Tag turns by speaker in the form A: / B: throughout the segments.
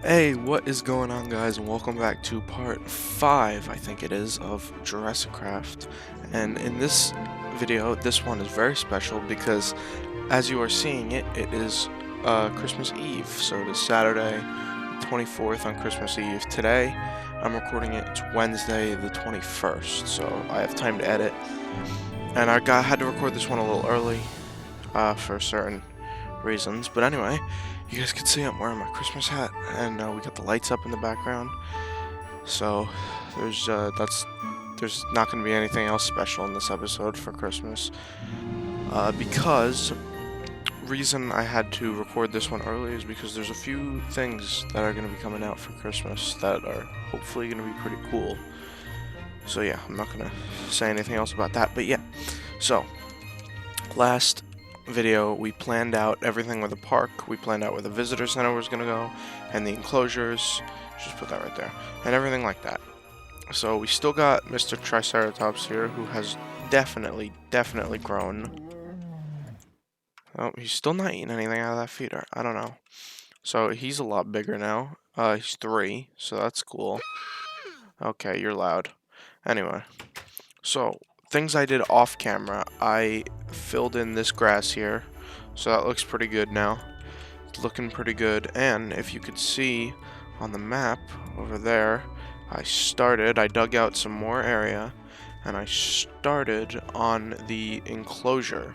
A: Hey, what is going on, guys, and welcome back to part 5, I think it is, of Jurassic Craft. And in this video, this one is very special because, as you are seeing it, it is Christmas Eve. So it is Saturday, 24th on Christmas Eve. Today, I'm recording it, it's Wednesday the 21st, so I have time to edit. And had to record this one a little early for certain reasons. But anyway, you guys can see I'm wearing my Christmas hat, and we got the lights up in the background. So there's not going to be anything else special in this episode for Christmas, because reason I had to record this one early is because there's a few things that are going to be coming out for Christmas that are hopefully going to be pretty cool. So yeah, I'm not going to say anything else about that, but yeah. So last video, we planned out everything with the park. We planned out where the visitor center was going to go, and the enclosures. Just put that right there, and everything like that. So we still got Mr. Triceratops here, who has definitely grown. Oh, he's still not eating anything out of that feeder. I don't know. So he's a lot bigger now. He's 3, so that's cool. Okay, you're loud. Anyway, so things I did off camera. I filled in this grass here, so that looks pretty good now. It's looking pretty good, and if you could see on the map over there, I dug out some more area, and I started on the enclosure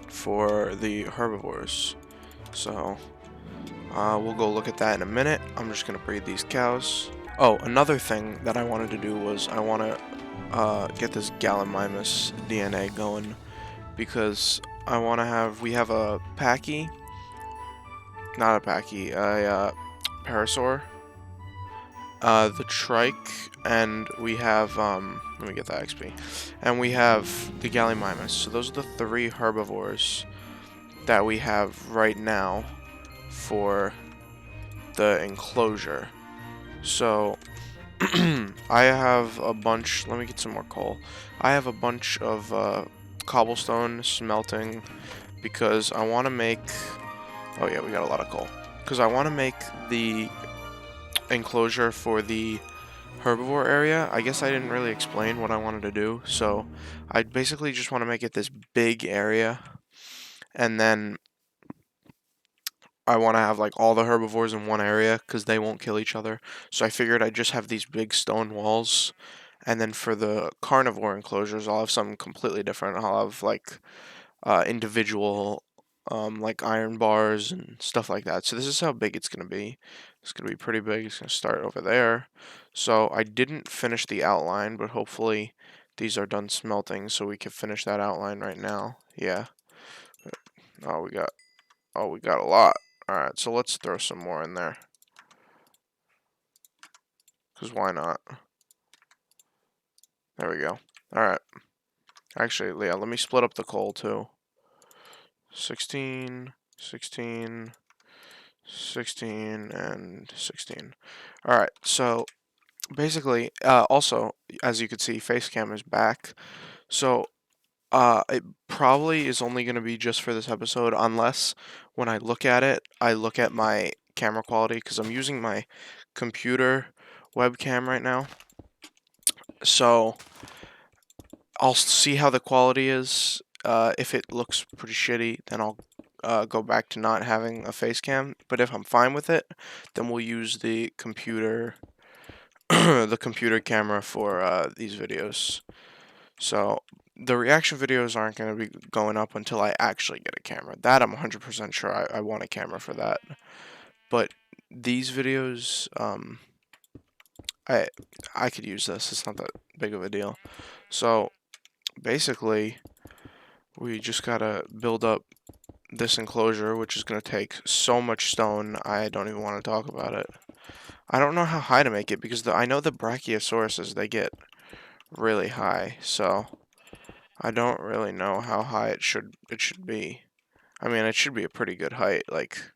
A: for the herbivores. So we'll go look at that in a minute. I'm just gonna breed these cows. Oh, another thing that I wanted to do was I want to get this Gallimimus DNA going, because we have a Packy, not a Packy, a Parasaur, the Trike, and we have, let me get that XP, and we have the Gallimimus. So those are the 3 herbivores that we have right now for the enclosure. So I have a bunch, let me get some more coal. I have a bunch of cobblestone smelting because I want to make, oh yeah, we got a lot of coal. Because I want to make the enclosure for the herbivore area. I guess I didn't really explain what I wanted to do, so I basically just want to make it this big area, and then I want to have like all the herbivores in one area because they won't kill each other. So I figured I'd just have these big stone walls, and then for the carnivore enclosures, I'll have something completely different. I'll have like individual like iron bars and stuff like that. So this is how big it's going to be. It's going to be pretty big. It's going to start over there. So I didn't finish the outline, but hopefully these are done smelting so we can finish that outline right now. Yeah. Oh, we got a lot. Alright, so let's throw some more in there. Because why not? There we go. Alright. Actually, yeah, let me split up the coal too. 16, 16, 16, and 16. Alright, so basically, also, as you can see, Facecam is back. So, it probably is only going to be just for this episode, unless when I look at it, I look at my camera quality, because I'm using my computer webcam right now. So, I'll see how the quality is. If it looks pretty shitty, then I'll go back to not having a face cam. But if I'm fine with it, then we'll use the computer, the computer camera for these videos. So the reaction videos aren't going to be going up until I actually get a camera. That I'm 100% sure I want a camera for that. But these videos, I could use this. It's not that big of a deal. So basically, we just gotta build up this enclosure, which is gonna take so much stone, I don't even want to talk about it. I don't know how high to make it, because I know the Brachiosauruses, they get really high, so I don't really know how high it should be. I mean, it should be a pretty good height, like,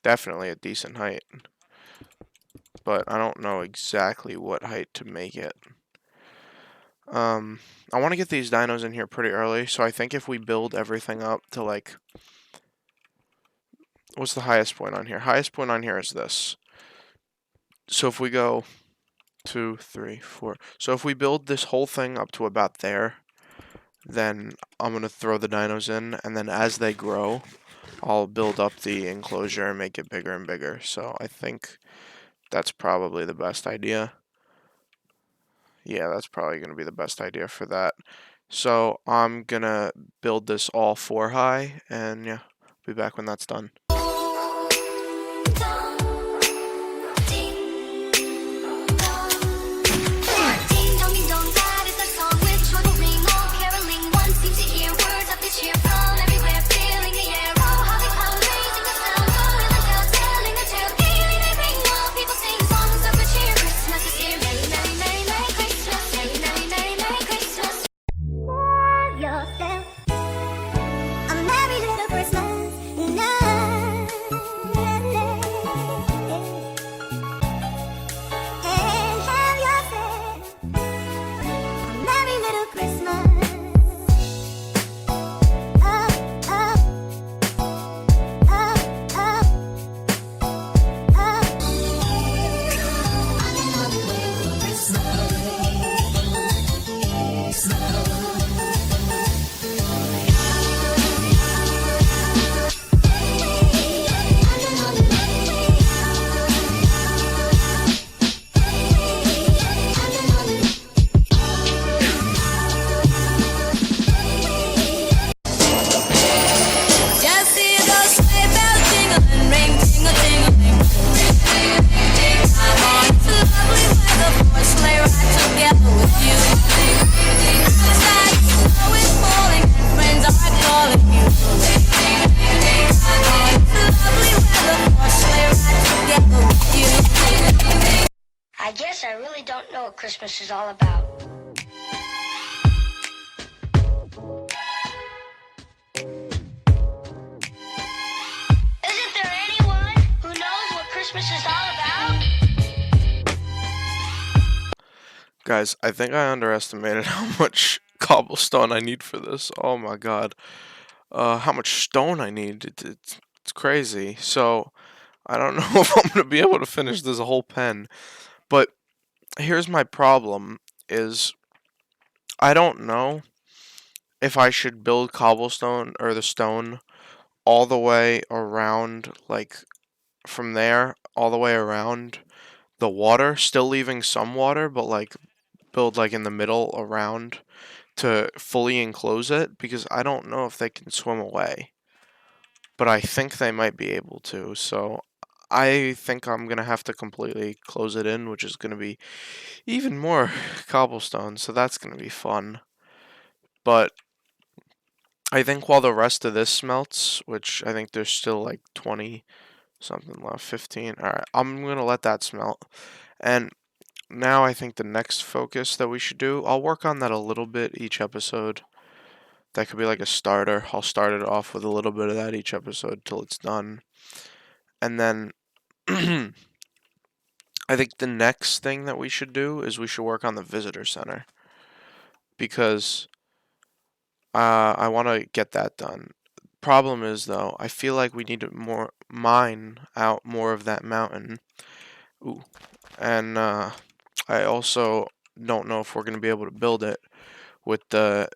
A: definitely a decent height. But I don't know exactly what height to make it. I want to get these dinos in here pretty early, so I think if we build everything up to, like, what's the highest point on here? Highest point on here is this. So if we go 2, 3, 4. So if we build this whole thing up to about there, then I'm going to throw the dinos in, and then as they grow, I'll build up the enclosure and make it bigger and bigger. So I think that's probably the best idea. Yeah, that's probably going to be the best idea for that. So I'm going to build this all 4 high, and yeah, be back when that's done.
B: I guess I really don't know what Christmas is all about. Isn't there anyone who knows what Christmas is all about?
A: Guys, I think I underestimated how much cobblestone I need for this. Oh my god. How much stone I need. It's crazy. So, I don't know if I'm going to be able to finish this whole pen. But here's my problem is I don't know if I should build cobblestone or the stone all the way around, like from there all the way around the water, still leaving some water, but like build like in the middle around to fully enclose it, because I don't know if they can swim away. But I think they might be able to, so I think I'm going to have to completely close it in, which is going to be even more cobblestone, so that's going to be fun. But I think while the rest of this smelts, which I think there's still like 20 something left, 15. Alright, I'm going to let that smelt. And now I think the next focus that we should do, I'll work on that a little bit each episode. That could be like a starter. I'll start it off with a little bit of that each episode till it's done. And then I think the next thing that we should do is we should work on the visitor center. Because I want to get that done. Problem is though, I feel like we need to mine out more of that mountain. Ooh. And I also don't know if we're going to be able to build it with the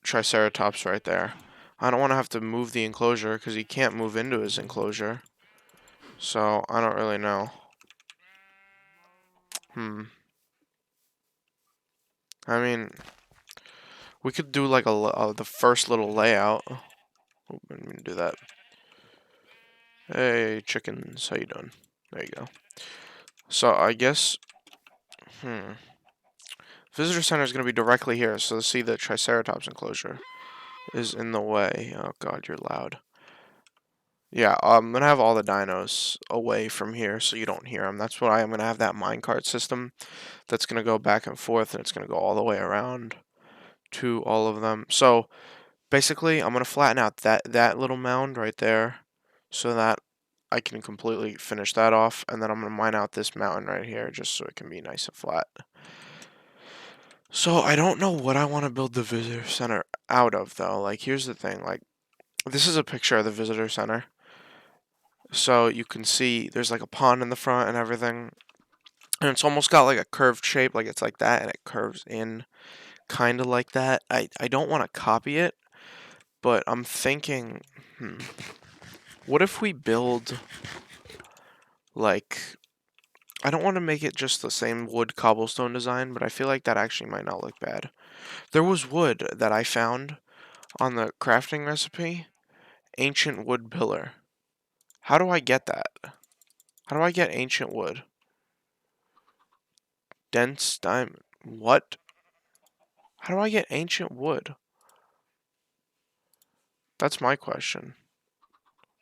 A: Triceratops right there. I don't want to have to move the enclosure because he can't move into his enclosure. So I don't really know. I mean, we could do like the first little layout. Oh, I didn't mean to do that. Hey, chickens, how you doing? There you go. So I guess, visitor center is going to be directly here. So see the Triceratops enclosure is in the way. Oh god, you're loud. Yeah, I'm going to have all the dinos away from here so you don't hear them. That's why I'm going to have that minecart system that's going to go back and forth, and it's going to go all the way around to all of them. So basically, I'm going to flatten out that little mound right there so that I can completely finish that off, and then I'm going to mine out this mountain right here just so it can be nice and flat. So I don't know what I want to build the visitor center out of, though. Like, here's the thing. Like, this is a picture of the visitor center. So you can see there's like a pond in the front and everything. And it's almost got like a curved shape, like it's like that, and it curves in kind of like that. I don't want to copy it, but I'm thinking, what if we build like, I don't want to make it just the same wood cobblestone design, but I feel like that actually might not look bad. There was wood that I found on the crafting recipe, ancient wood pillar. How do I get that? How do I get ancient wood? Dense diamond. What? How do I get ancient wood? That's my question.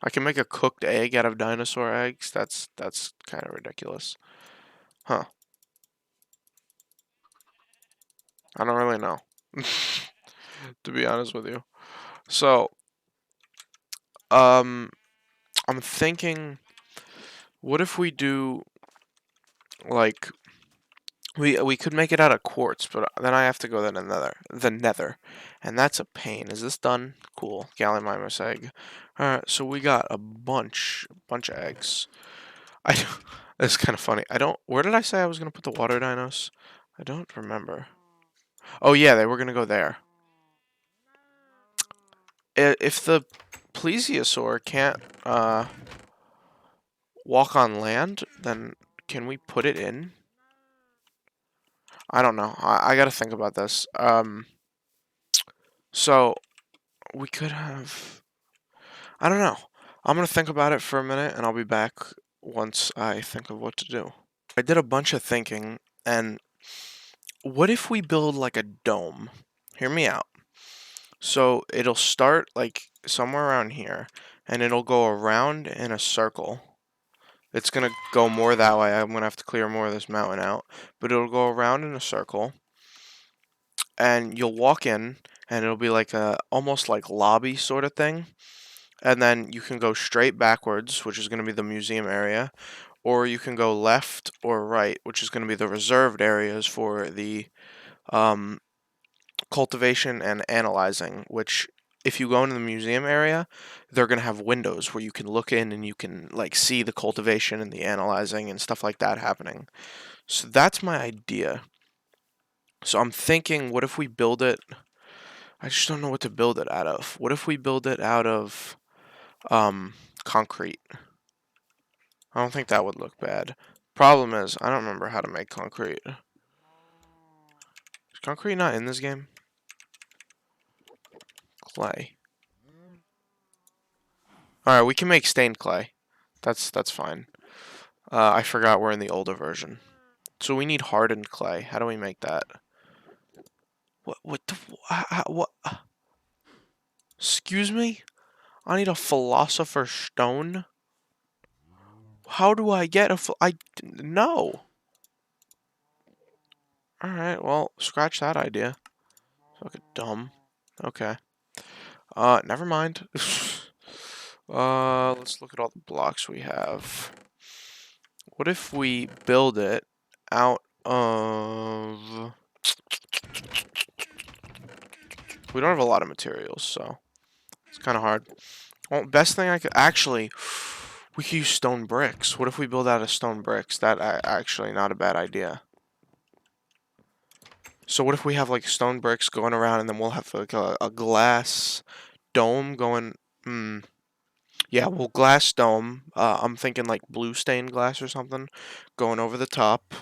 A: I can make a cooked egg out of dinosaur eggs. That's kind of ridiculous. Huh. I don't really know. To be honest with you. So, um I'm thinking, what if we do like we could make it out of quartz, but then I have to go to the nether, and that's a pain. Is this done? Cool. Gallimimus egg. All right, so we got a bunch of eggs. I it's kind of funny. I don't. Where did I say I was gonna put the water dinos? I don't remember. Oh yeah, they were gonna go there. If the plesiosaur can't walk on land, then can we put it in? I don't know. I gotta think about this. So we could have. I don't know. I'm gonna think about it for a minute, and I'll be back once I think of what to do. I did a bunch of thinking, and what if we build like a dome? Hear me out. So it'll start like somewhere around here, and it'll go around in a circle. It's gonna go more that way. I'm gonna have to clear more of this mountain out, but it'll go around in a circle, and you'll walk in, and it'll be like a almost like lobby sort of thing, and then you can go straight backwards, which is gonna be the museum area, or you can go left or right, which is gonna be the reserved areas for the um, cultivation and analyzing, which if you go into the museum area, they're going to have windows where you can look in and you can like see the cultivation and the analyzing and stuff like that happening. So that's my idea. So I'm thinking, what if we build it? I just don't know what to build it out of. What if we build it out of concrete? I don't think that would look bad. Problem is, I don't remember how to make concrete. Is concrete not in this game? Clay. Alright, we can make stained clay. That's fine. I forgot we're in the older version. So we need hardened clay. How do we make that? What the, what? Excuse me? I need a philosopher's stone? How do I get no. Alright, well, scratch that idea. Fucking dumb. Okay. Never mind. Let's look at all the blocks we have. What if we build it out of... We don't have a lot of materials, so it's kind of hard. Well, best thing I could... Actually, we could use stone bricks. What if we build out of stone bricks? That actually not a bad idea. So what if we have like stone bricks going around and then we'll have like a glass dome going... Yeah, well, glass dome. I'm thinking like blue stained glass or something going over the top.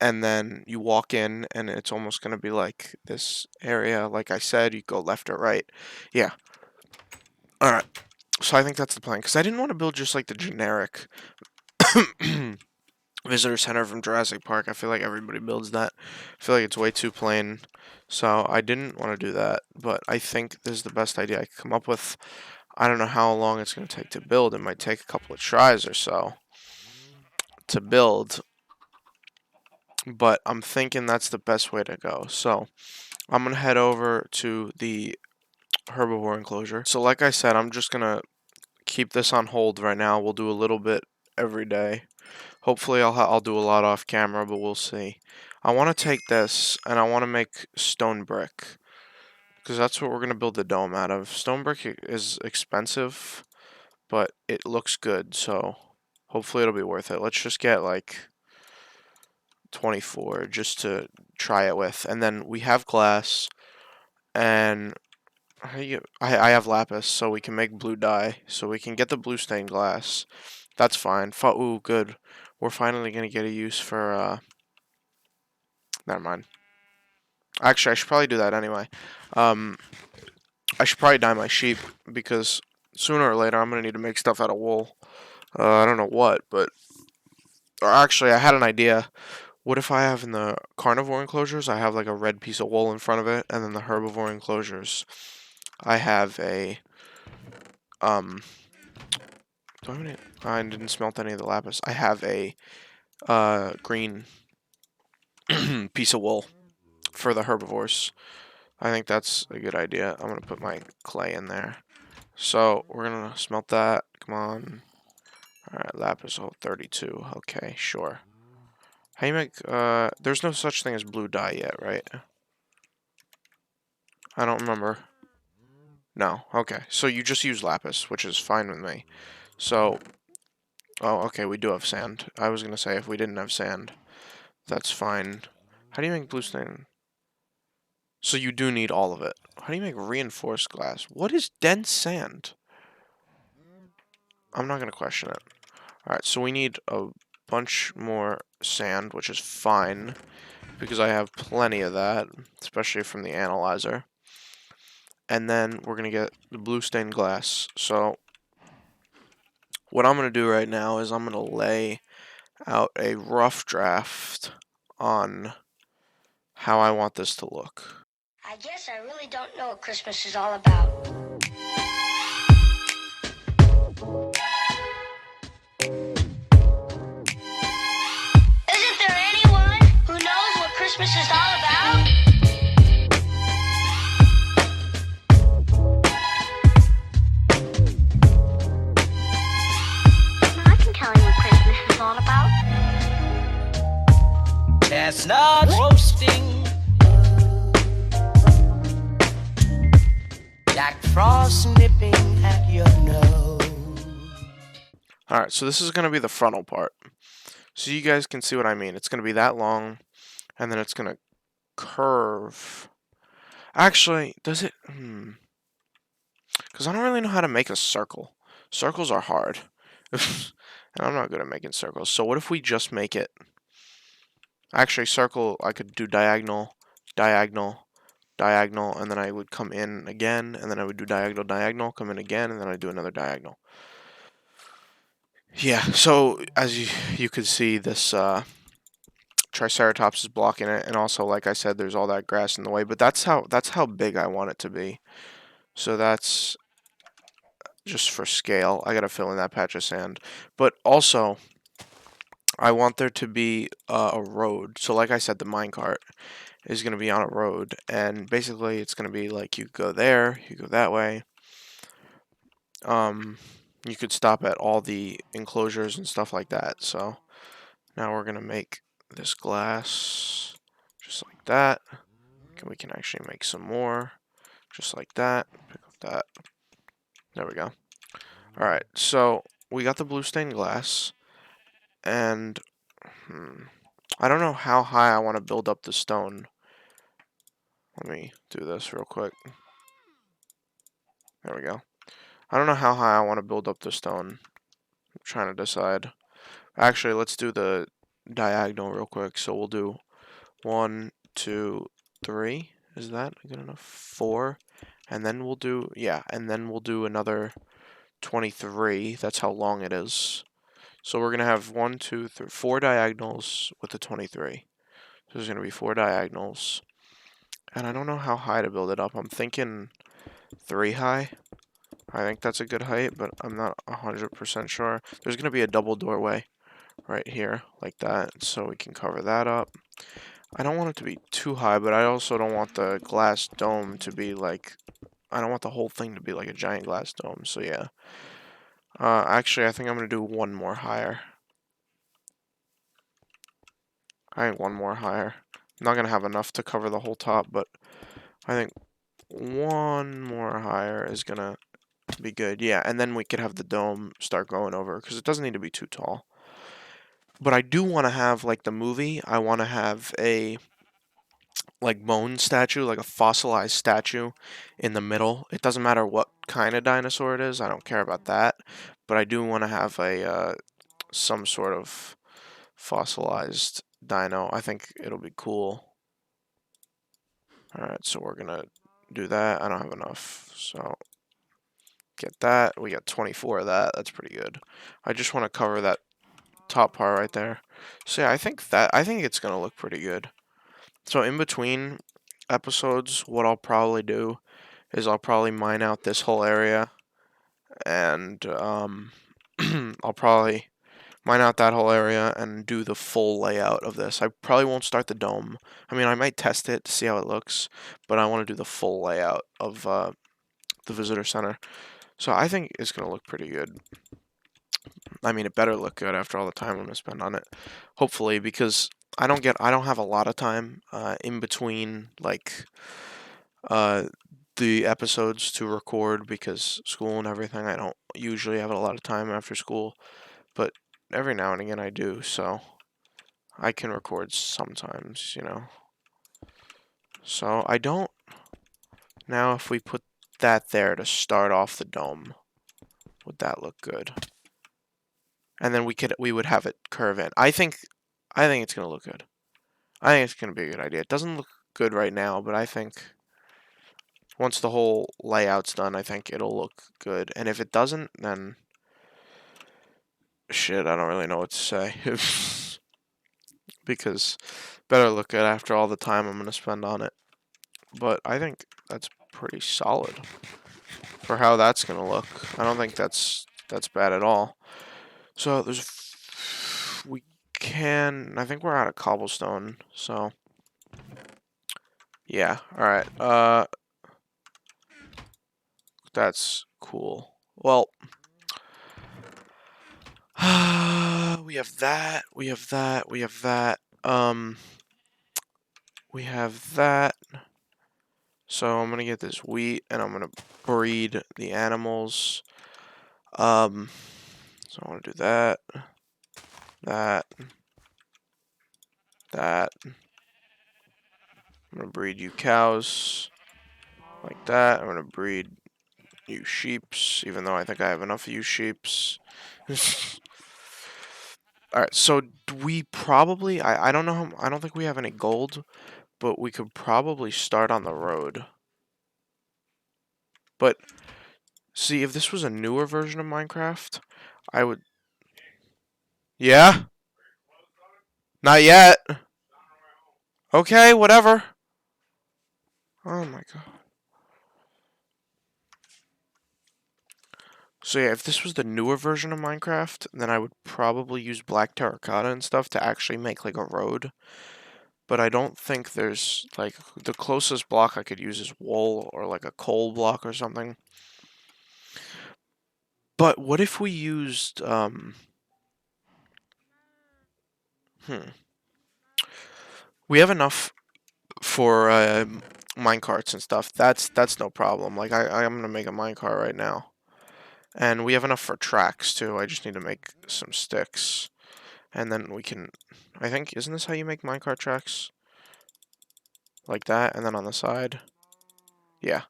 A: And then you walk in and it's almost going to be like this area. Like I said, you go left or right. Yeah. All right. So I think that's the plan. Because I didn't want to build just like the generic visitor center from Jurassic Park. I feel like everybody builds that. I feel like it's way too plain. So I didn't want to do that. But I think this is the best idea I could come up with. I don't know how long it's going to take to build. It might take a couple of tries or so to build. But I'm thinking that's the best way to go. So I'm going to head over to the herbivore enclosure. So like I said, I'm just going to keep this on hold right now. We'll do a little bit every day. Hopefully I'll do a lot off camera, but we'll see. I want to take this and I want to make stone brick. Because that's what we're going to build the dome out of. Stone brick is expensive, but it looks good, so hopefully it'll be worth it. Let's just get like 24 just to try it with. And then we have glass, and I have lapis, so we can make blue dye. So we can get the blue stained glass. That's fine. Ooh, good. We're finally gonna get a use for, never mind. Actually, I should probably do that anyway. I should probably dye my sheep, because sooner or later I'm gonna need to make stuff out of wool. I don't know what, but... Or actually, I had an idea. What if I have in the carnivore enclosures, I have like a red piece of wool in front of it, and then the herbivore enclosures, I have a, do I have any? I didn't smelt any of the lapis. I have a, green piece of wool for the herbivores. I think that's a good idea. I'm gonna put my clay in there. So, we're gonna smelt that. Come on. Alright, lapis, 32. Okay, sure. How you make, there's no such thing as blue dye yet, right? I don't remember. No, okay. So you just use lapis, which is fine with me. So, oh, okay, we do have sand. I was gonna say, if we didn't have sand, that's fine. How do you make blue stain? So you do need all of it. How do you make reinforced glass? What is dense sand? I'm not gonna question it. Alright, so we need a bunch more sand, which is fine, because I have plenty of that, especially from the analyzer. And then we're gonna get the blue stained glass. So what I'm gonna do right now is I'm gonna lay out a rough draft on how I want this to look.
B: I guess I really don't know what Christmas is all about. Isn't there anyone who knows what Christmas is all about? I can tell you what Christmas is all about.
C: Chestnuts roasting, Jack Frost nipping at your nose.
A: Alright, so this is going to be the frontal part. So you guys can see what I mean. It's going to be that long, and then it's going to curve. Actually, does it... Because I don't really know how to make a circle. Circles are hard. And I'm not good at making circles. So what if we just make it... Actually, circle, I could do diagonal, diagonal, diagonal, and then I would come in again, and then I would do diagonal, diagonal, come in again, and then I'd do another diagonal. Yeah, so as you could see, this Triceratops is blocking it, and also, like I said, there's all that grass in the way. But that's how big I want it to be. So that's just for scale. I gotta fill in that patch of sand. But also, I want there to be a road. So like I said, the minecart is gonna be on a road, and basically it's gonna be like you go there, you go that way. You could stop at all the enclosures and stuff like that. So now we're gonna make this glass just like that. We can actually make some more just like that. Pick up that. There we go. Alright, so we got the blue stained glass, and I don't know how high I want to build up the stone. Let me do this real quick. There we go. I don't know how high I want to build up the stone. I'm trying to decide. Actually, let's do the diagonal real quick. So we'll do 1, 2, 3. Is that good enough? 4. And then we'll do, yeah, and then we'll do another 23. That's how long it is. So we're going to have 1, 2, 3, 4 diagonals with the 23. So there's going to be 4 diagonals. And I don't know how high to build it up. I'm thinking 3 high. I think that's a good height, but I'm not 100% sure. There's going to be a double doorway right here, like that, so we can cover that up. I don't want it to be too high, but I also don't want the glass dome to be like... I don't want the whole thing to be like a giant glass dome, so yeah. Actually, I think I'm going to do one more higher. I think one more higher. I'm not going to have enough to cover the whole top, but I think one more higher is going to Be good, yeah. And then we could have the dome start going over because it doesn't need to be too tall. But I do want to have like the movie. I want to have a like bone statue, like a fossilized statue in the middle. It doesn't matter what kind of dinosaur it is. I don't care about that. But I do want to have a some sort of fossilized dino. I think it'll be cool. All right, so we're gonna do that. I don't have enough, so get that. We got 24 of that. That's pretty good. I just want to cover that top part right there. So yeah, I think it's gonna look pretty good. So in between episodes, what I'll probably do is I'll probably mine out this whole area, and I'll probably mine out that whole area and do the full layout of this. I probably won't start the dome. I mean, I might test it to see how it looks, but I want to do the full layout of the visitor center. So I think it's gonna look pretty good. I mean, it better look good after all the time I'm gonna spend on it. Hopefully, because I don't have a lot of time in between uh, the episodes to record because school and everything. I don't usually have a lot of time after school, but every now and again I do, so I can record sometimes, you know. So I don't. Now, if we put that there to start off the dome, would that look good? And then we would have it curve in. I think it's gonna look good. I think it's gonna be a good idea. It doesn't look good right now, but I think once the whole layout's done, I think it'll look good. And if it doesn't, then shit, I don't really know what to say. Because better look good after all the time I'm gonna spend on it. But I think that's pretty solid for how that's gonna look. I don't think that's bad at all. So we can. I think we're out of cobblestone. So yeah. All right. That's cool. Well, we have that. We have that. We have that. We have that. So I'm gonna get this wheat and I'm gonna breed the animals. So I want to do that, that, that. I'm gonna breed you cows like that. I'm gonna breed you sheeps, even though I think I have enough of you sheeps. Alright, so we probably, I don't know, I don't think we have any gold, but we could probably start on the road. But, see, if this was a newer version of Minecraft, I would... Yeah? Not yet. Okay, whatever. Oh my god. So yeah, if this was the newer version of Minecraft, then I would probably use black terracotta and stuff to actually make like a road. But I don't think there's like the closest block I could use is wool or like a coal block or something. But what if we used we have enough for minecarts and stuff. That's no problem. Like I'm gonna make a minecart right now. And we have enough for tracks too. I just need to make some sticks. And then we can I think isn't this how you make minecart tracks? Like that, and then on the side. Yeah.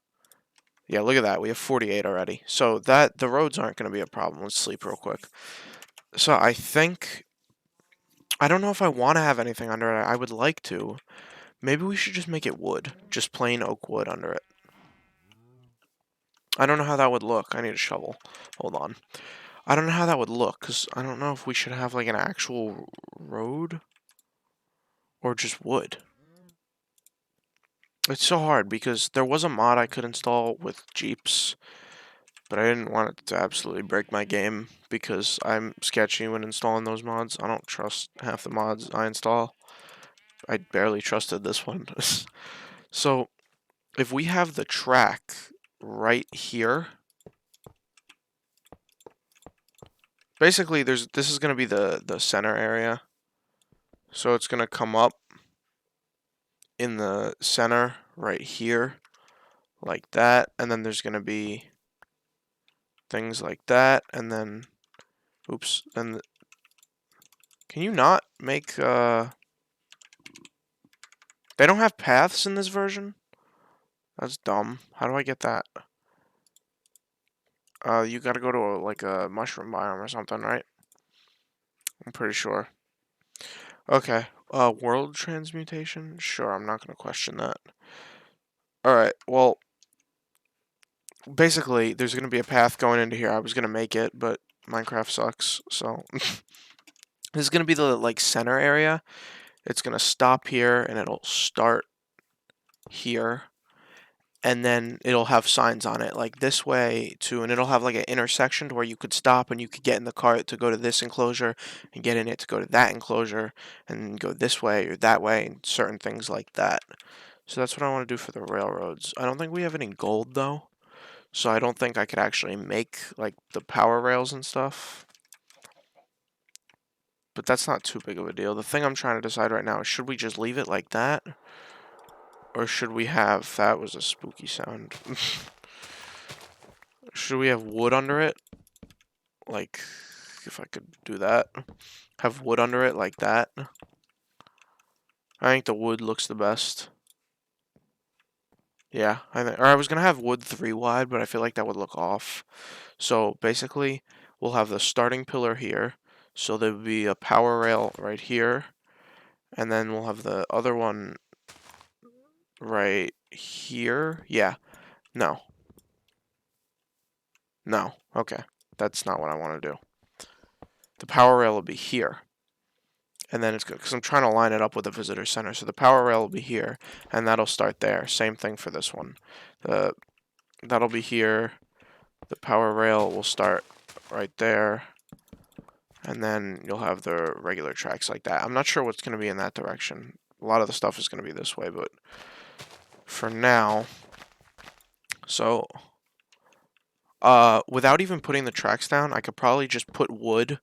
A: Yeah, look at that. We have 48 already. So that the roads aren't going to be a problem. Let's sleep real quick. So I think I don't know if I want to have anything under it. I would like to. Maybe we should just make it wood. Just plain oak wood under it. I don't know how that would look. I need a shovel. Hold on. I don't know how that would look, because I don't know if we should have, like, an actual road or just wood. It's so hard, because there was a mod I could install with Jeeps, but I didn't want it to absolutely break my game, because I'm sketchy when installing those mods. I don't trust half the mods I install. I barely trusted this one. So, if we have the track right here, basically this is going to be the center area. So it's going to come up in the center right here like that, and then there's going to be things like that, and then, oops, and can you not make, they don't have paths in this version? That's dumb. How do I get that? You gotta go to like a mushroom biome or something, right? I'm pretty sure. Okay. World transmutation? Sure, I'm not gonna question that. Alright, well, basically, there's gonna be a path going into here. I was gonna make it, but Minecraft sucks, so... This is gonna be the, like, center area. It's gonna stop here, and it'll start here. And then it'll have signs on it, like this way to, and it'll have like an intersection to where you could stop and you could get in the cart to go to this enclosure and get in it to go to that enclosure and go this way or that way and certain things like that. So that's what I want to do for the railroads. I don't think we have any gold though, so I don't think I could actually make like the power rails and stuff. But that's not too big of a deal. The thing I'm trying to decide right now is, should we just leave it like that? Or should we have... That was a spooky sound. Should we have wood under it? Like, if I could do that. Have wood under it like that. I think the wood looks the best. Yeah, or I was gonna have wood 3 wide, but I feel like that would look off. So basically, we'll have the starting pillar here. So there would be a power rail right here. And then we'll have the other one right here. Yeah. No. No. Okay. That's not what I want to do. The power rail will be here. And then it's good, because I'm trying to line it up with the visitor center. So the power rail will be here, and that'll start there. Same thing for this one. That'll be here. The power rail will start right there. And then you'll have the regular tracks like that. I'm not sure what's going to be in that direction. A lot of the stuff is going to be this way, but for now... So... without even putting the tracks down, I could probably just put wood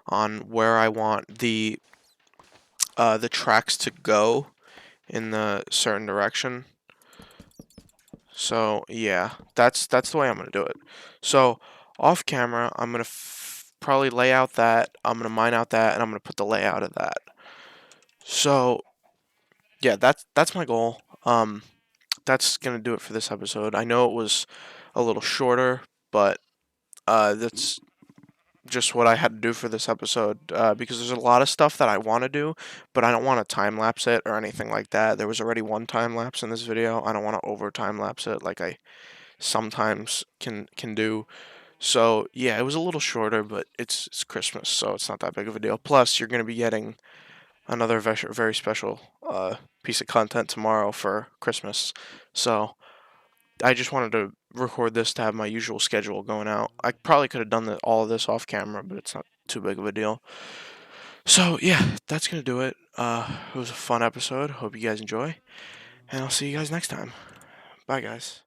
A: on where I want the tracks to go in the certain direction. So yeah, that's the way I'm gonna do it. So off camera, I'm gonna probably lay out that, I'm gonna mine out that, and I'm gonna put the layout of that. So yeah, that's my goal. That's gonna do it for this episode. I know it was a little shorter, but that's just what I had to do for this episode, because there's a lot of stuff that I want to do, but I don't want to time lapse it or anything like that. There was already one time lapse in this video. I don't want to over time lapse it like I sometimes can do. So yeah, it was a little shorter, but it's Christmas, so it's not that big of a deal. Plus, you're going to be getting another very special piece of content tomorrow for Christmas. So I just wanted to record this to have my usual schedule going out. I probably could have done all of this off camera, but it's not too big of a deal. So yeah, that's gonna do it. It was a fun episode. Hope you guys enjoy, and I'll see you guys next time. Bye, guys.